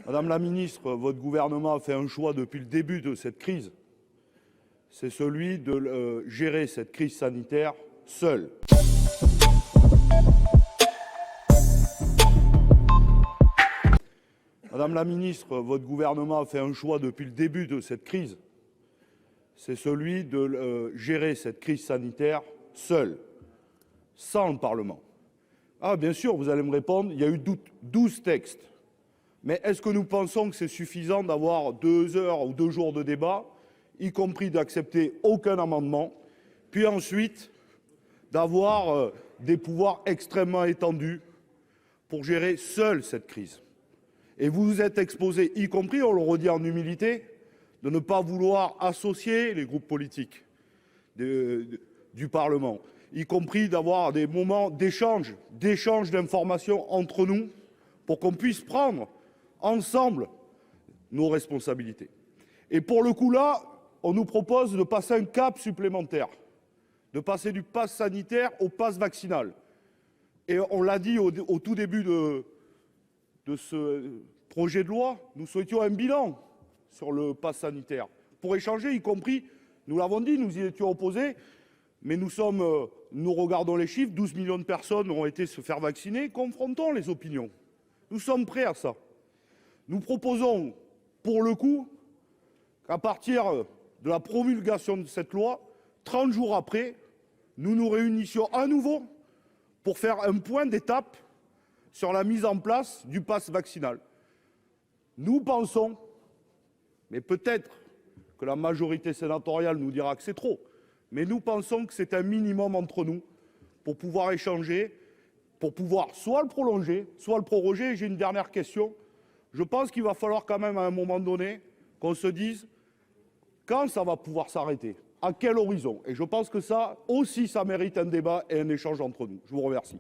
Madame la ministre, votre gouvernement a fait un choix depuis le début de cette crise. C'est celui de gérer cette crise sanitaire seul. Madame la ministre, votre gouvernement a fait un choix depuis le début de cette crise. C'est celui de gérer cette crise sanitaire seul, sans le Parlement. Ah, bien sûr, vous allez me répondre, il y a eu 12 textes. Mais est-ce que nous pensons que c'est suffisant d'avoir 2 heures ou 2 jours de débat, y compris d'accepter aucun amendement, puis ensuite d'avoir des pouvoirs extrêmement étendus pour gérer seul cette crise? Et vous vous êtes exposé, y compris, on le redit en humilité, de ne pas vouloir associer les groupes politiques du Parlement, y compris d'avoir des moments d'échange d'informations entre nous pour qu'on puisse prendre ensemble nos responsabilités. Et pour le coup là, on nous propose de passer un cap supplémentaire, de passer du pass sanitaire au pass vaccinal. Et on l'a dit au tout début de ce projet de loi, nous souhaitions un bilan sur le pass sanitaire pour échanger, y compris, nous l'avons dit, nous y étions opposés, mais nous regardons les chiffres, 12 millions de personnes ont été se faire vacciner, confrontons les opinions. Nous sommes prêts à ça. Nous proposons, pour le coup, qu'à partir de la promulgation de cette loi, 30 jours après, nous nous réunissions à nouveau pour faire un point d'étape sur la mise en place du pass vaccinal. Nous pensons, mais peut-être que la majorité sénatoriale nous dira que c'est trop, mais nous pensons que c'est un minimum entre nous pour pouvoir échanger, pour pouvoir soit le prolonger, soit le proroger. Et j'ai une dernière question. Je pense qu'il va falloir quand même à un moment donné qu'on se dise quand ça va pouvoir s'arrêter, à quel horizon. Et je pense que ça aussi, ça mérite un débat et un échange entre nous. Je vous remercie.